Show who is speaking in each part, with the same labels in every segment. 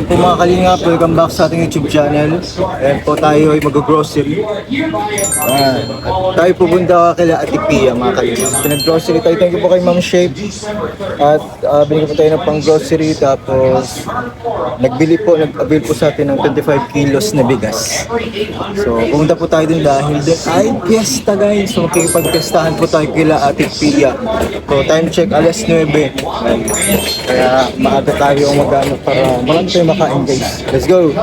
Speaker 1: Ayan po mga kalingap, welcome back sa ating YouTube channel. Ayan po tayo ay mag-grocery. Ayan. At tayo pupunta kila Ate Pia mga kalingap. Pinag-grocery tayo. Thank you po kay Ma'am Shape. At binigyan po tayo ng pang-grocery. Tapos nag-avail po sa atin ng 25 kilos na bigas. So pumunta po tayo din dahil din ay piyesta guys. So makikipag-piestahan po tayo kila Ate Pia. So time check alas 9. Kaya maaga tayo mag-ano para marami tayo makain guys. Let's go!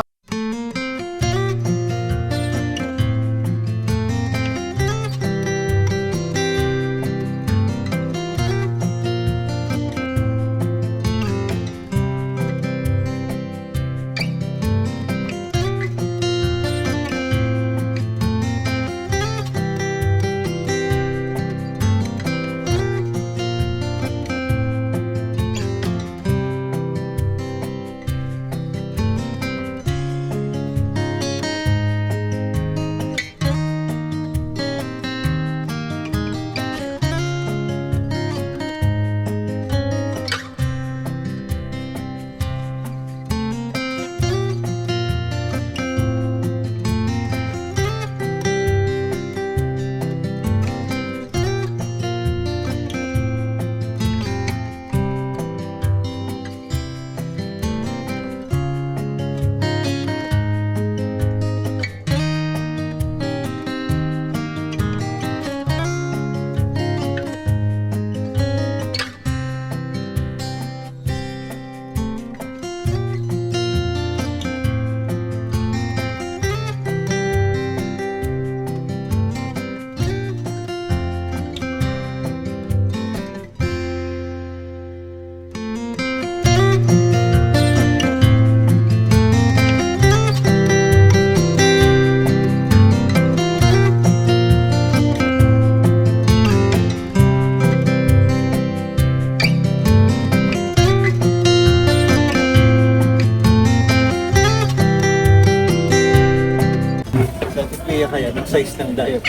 Speaker 1: Kaya ng size ng diet.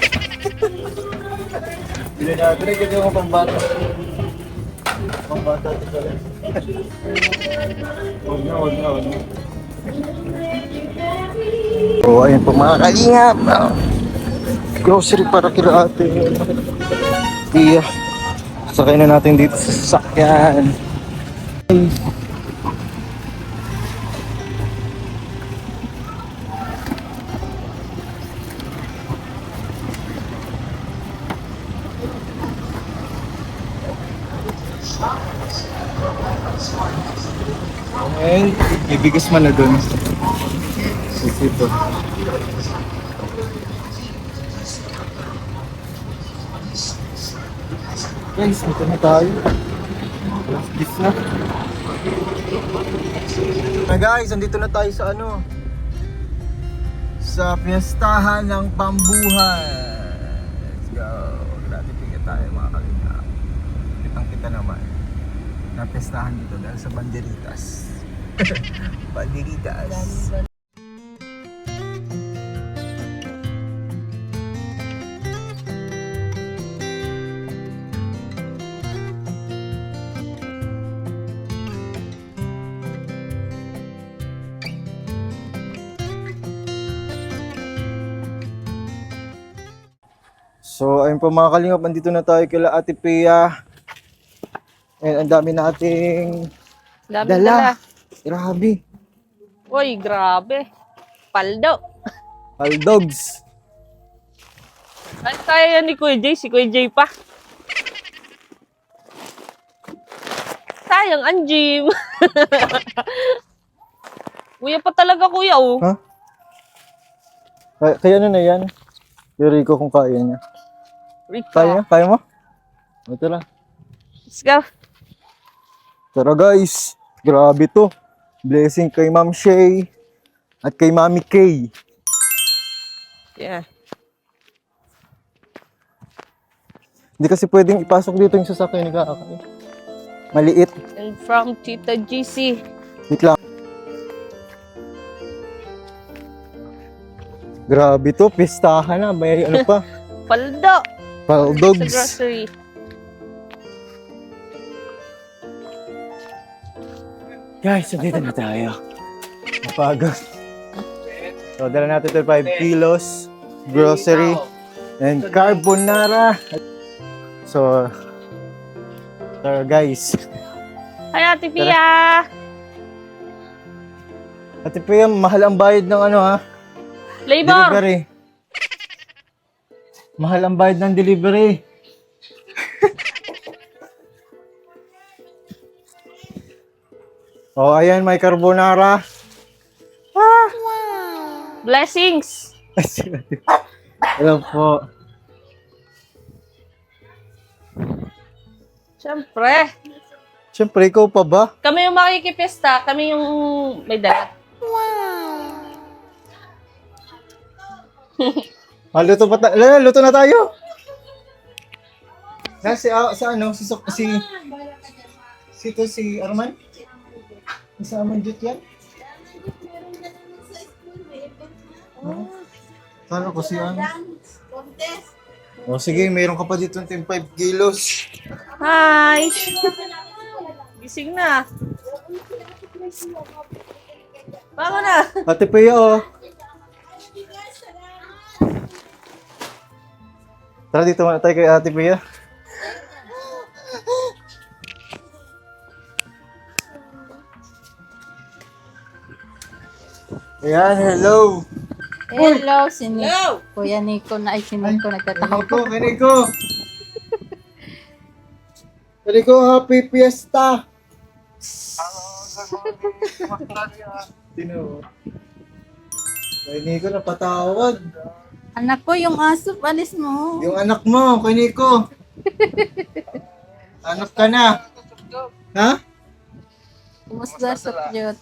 Speaker 1: Bili natin rin kasi yung pambata. Pambata ito pala. Huwag na. So ayun po mga kalingap. Grocery para kila ate. Iya. Sakay na natin dito sa sasakyan. And ibigas man na dun. Ito. Guys, ito na tayo. Gis na. Guys, andito na tayo sa ano? Sa piyestahan ng pambuhay. Let's go. Grabe tingin tayo mga kalingap. Kitang-kita naman. Napestahan dito dahil sa banderitas. Banderitas. So ayun po mga kalingap, andito na tayo kila Ate Pia. And ang dami nating dala. Grabe.
Speaker 2: Uy, grabe. Paldo.
Speaker 1: Paldogs.
Speaker 2: Ay, kaya yan ni Kuya Jay. Si Kuya Jay pa. Sayang, ang gym. Kuya pa talaga, kuya, oh.
Speaker 1: Ha? Kaya na yan. Yung Rico kung kaya niya.
Speaker 2: Rico.
Speaker 1: Kaya? Kaya mo? Ito lang.
Speaker 2: Let's go.
Speaker 1: Tara guys. Grabe to. Blessing kay Ma'am Shay at kay Mami Kay.
Speaker 2: Yeah.
Speaker 1: Hindi kasi pwedeng ipasok dito yung sasakyan ni Kakay. Maliit.
Speaker 2: And from Tita GC.
Speaker 1: Wait lang. Grabe to, pistahan na. May ano pa?
Speaker 2: Paldo. Sa
Speaker 1: Paldogs.
Speaker 2: grocery.
Speaker 1: Guys, nandito na tayo. Napagod. So, dala natin ito 5 kilos. Grocery. And carbonara. So, guys.
Speaker 2: Hi, Ate Pia!
Speaker 1: Ate Pia, mahal ang bayad ng ano ha?
Speaker 2: Labor!
Speaker 1: Delivery. Mahal ang bayad ng delivery. Oh, ayan, may carbonara.
Speaker 2: Blessings!
Speaker 1: Hello po.
Speaker 2: Siyempre.
Speaker 1: Siyempre, ikaw pa ba?
Speaker 2: Kami yung makikipista, kami yung may dala.
Speaker 1: Luto pa luto na tayo. Sa ano? Si Arman? Si Arman Jut yan? Kala ko si ano? O sige, mayroon ka pa dito ng 5 kilos.
Speaker 2: Hi! Gising na. Bago na.
Speaker 1: Ate Pia, oh. Tara dito muna tayo kay Ate Pia. Ayan, hello.
Speaker 3: Hello, si
Speaker 2: Hello!
Speaker 3: Kuya Nico na ay si Nico nagtatawag.
Speaker 1: Kaniko. Kaniko, happy fiesta. Sino? Kay Nico napatawad.
Speaker 3: Anak ko, yung aso, alis mo.
Speaker 1: Yung anak mo, kay Nico. Anak ka na. Ha?
Speaker 3: Kumusta sa piyot?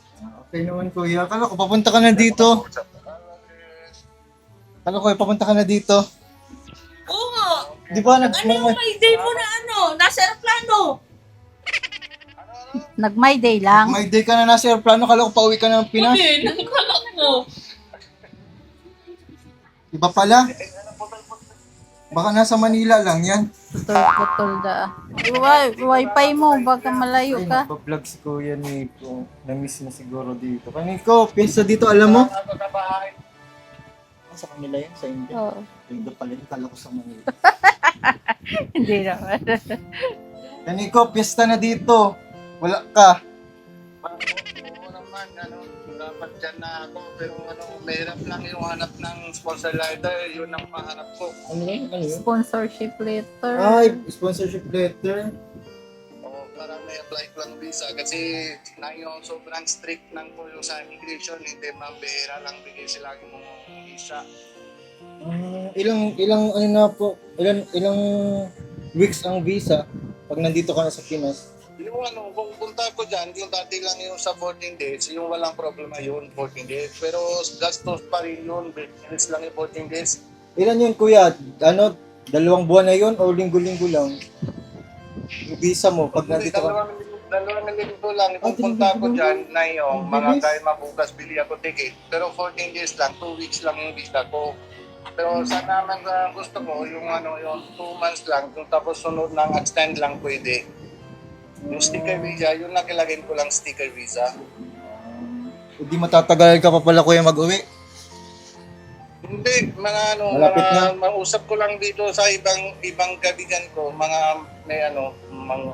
Speaker 1: Okay naman kuya. Akala ko papunta ka na dito. Akala ko papunta ka na dito.
Speaker 2: Oo nga.
Speaker 1: Di ba
Speaker 2: May day mo na nasa aeroplano.
Speaker 3: Nag-my day lang.
Speaker 1: may day ka na nasa aeroplano. Akala ko pauwi ka na ng Pinas.
Speaker 2: Hindi, nagkala mo.
Speaker 1: Iba pala. Baka nasa Manila lang yan.
Speaker 3: Putol-putol da. Wi-Fi mo, baka malayo
Speaker 1: Ay,
Speaker 3: ka.
Speaker 1: nagpa-vlog si Kuya Nico. Na-miss na siguro dito. Nico, pinsa dito, alam mo? Sa kanila yan, sa India.
Speaker 3: Oo.
Speaker 1: Iba pala yung kala ko sa Manila.
Speaker 3: Hindi naman.
Speaker 1: Nico, piyesta na dito. Wala ka.
Speaker 4: Oo naman, dapat dyan na ako. Pero mahirap lang yung hanap ng sponsor letter. Yun ang mahanap ko.
Speaker 1: Ano yun? Ano yun?
Speaker 3: Sponsorship letter.
Speaker 1: Ay, sponsorship letter.
Speaker 4: Oo, para may apply ko lang visa. Kasi na yung sobrang strict ng po yung sa immigration. Hindi mambihira lang bigay sila yung visa.
Speaker 1: Ilang weeks ang visa pag nandito ka na sa Pinas?
Speaker 4: Yung kung punta ko dyan, yung dati lang yung sa 14 days, yung walang problema yun, 14 days. Pero gastos pa rin yun, bills lang yung 14 days.
Speaker 1: Ilan yun kuya? 2 buwan na yun o linggo-linggo lang? Yung visa mo pag nandito ka?
Speaker 4: Dalawang linggo lang,
Speaker 1: Ah,
Speaker 4: punta ko
Speaker 1: dalawang
Speaker 4: dyan na yung
Speaker 1: Ang
Speaker 4: mga
Speaker 1: bilis.
Speaker 4: kaya mabukas, bili ako ticket. Pero 14 days lang, 2 weeks lang yung visa ko. Pero sana naman gusto ko, yung yung 2 months lang, kung tapos sunod ng extend lang pwede. Yung sticker visa, yun nakilagin ko lang sticker visa.
Speaker 1: Hindi matatagal ka pa pala kuya mag-uwi.
Speaker 4: Hindi,
Speaker 1: Malapit na.
Speaker 4: mausap ko lang dito sa ibang kaibigan ko, mga may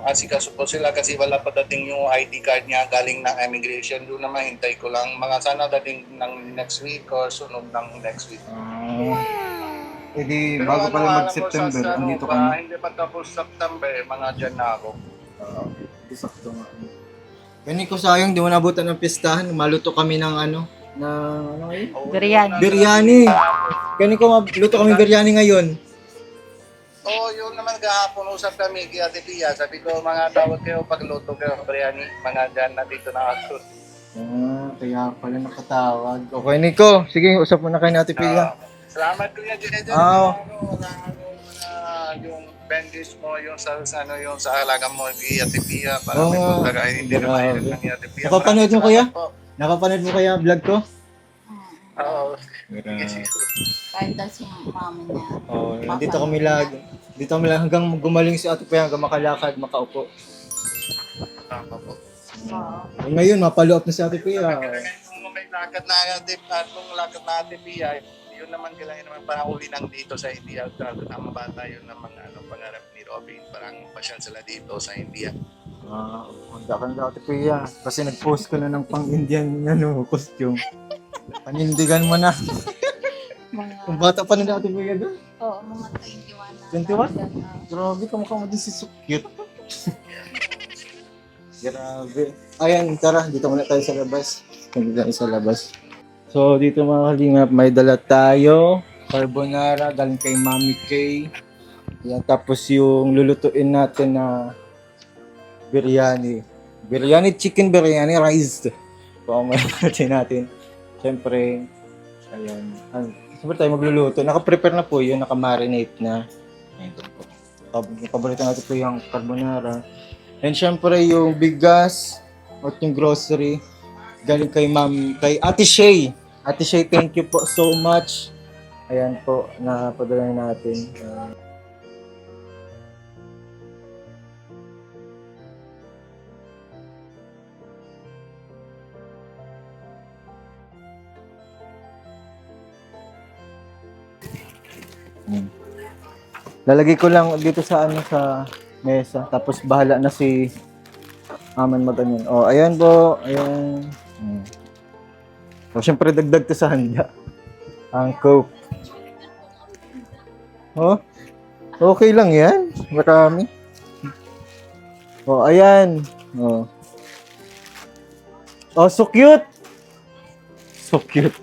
Speaker 4: asikaso po sila kasi wala pa dating yung ID card niya galing ng immigration. Doon naman hintay ko lang, mga sana dating ng next week or sunod ng next week.
Speaker 1: Hindi,
Speaker 4: Pero
Speaker 1: bago pa lang
Speaker 4: alam mo,
Speaker 1: mag-September,
Speaker 4: sa
Speaker 1: andito ka
Speaker 4: pa,
Speaker 1: na.
Speaker 4: hindi pa tapos September, mga dyan na ako.
Speaker 1: Sakto nga. Kani ko sayang, di mo nabutan ng pistahan. Maluto kami ng
Speaker 3: Biryani.
Speaker 1: biryani. Kani ko maluto kami biryani ngayon.
Speaker 4: Oo, yun naman kahapon usap kami kay Ate Pia. Sabi ko, mga tawag kayo pagluto kayo ng biryani, mga dyan na dito na ako.
Speaker 1: Kaya pala nakatawag. Okay, Nico. Sige, usap mo na kayo natin, Pia.
Speaker 4: Salamat Kuya Jejo. Yung bandage mo, yung sa alaga mo kay Ate Pia para
Speaker 1: Oo
Speaker 4: may
Speaker 1: nga.
Speaker 4: pagkakain hindi na
Speaker 1: Grabe.
Speaker 4: mahirap ng Ate Pia.
Speaker 1: Napapanood mo,
Speaker 4: Maraming
Speaker 1: Kuya?
Speaker 4: salamat po.
Speaker 1: Nakapanood mo kaya vlog ko?
Speaker 4: Oo.
Speaker 3: Kahit daw si mami niya.
Speaker 1: Dito kami lagi. Dito kami lang hanggang gumaling si Ate Pia, hanggang makalakad, makaupo.
Speaker 4: Tama po.
Speaker 3: Oo.
Speaker 1: Ngayon, mapalo up na si Ate Pia.
Speaker 4: Kung may lakad natin, Pia, yun naman kailangan naman parang uwi nang dito sa India. Ang bata yun ng mga pangarap ni Robin. Parang pasyal sila dito sa India.
Speaker 1: Handa ka na Ate Pia. Kasi nag-post ko na ng pang-Indian costume. Panindigan mo na.
Speaker 3: Mga,
Speaker 1: Kung bata pa na Ate Pia doon.
Speaker 3: oo, mga 21 na.
Speaker 1: 21?
Speaker 3: Ganun,
Speaker 1: Grabe, kamukha mo din si Sukyut. Grabe. Ayan, tara, dito muna tayo sa labas. Dito tayo sa labas. So, dito mga kalingap, may dala tayo. Carbonara, galing kay Mami Kay. Yan, tapos yung lulutuin natin na biryani. Biryani, chicken biryani, rice. Pamamatin natin. Siyempre, ayan. Siyempre tayo magluluto. Naka-prepare na po yun, naka-marinate na. Ito po. Yung paborito natin po yung carbonara. And syempre yung bigas at yung grocery galing kay Ate Shay. Ate Shay, thank you po so much. Ayan po, napadala natin. Lalagay ko lang dito sa sa mesa, tapos bahala na si Aman mag-anyan. Oh, ayan po, ayan. So, syempre dagdag to sa handa. Ang Coke. Oh, okay lang yan. Marami. Oh, ayan. Oh. Oh, so cute. So cute.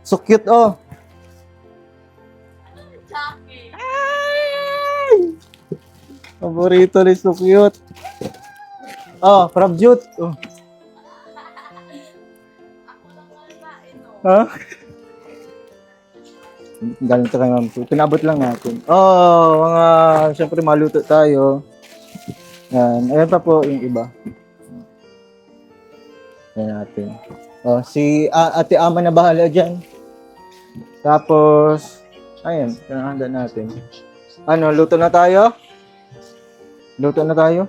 Speaker 1: So cute, oh. Paborito ni so cute. Oh, crab jute. Oh. Ha? Galing to kay Ma'am. Pinabot lang natin. Oh, mga syempre maluto tayo. Yan. Ayan pa po yung iba. Ayan natin. Oh, si Ate Ama na bahala dyan. Tapos, ayan, pinahanda natin. Ano, luto na tayo? Luto na tayo?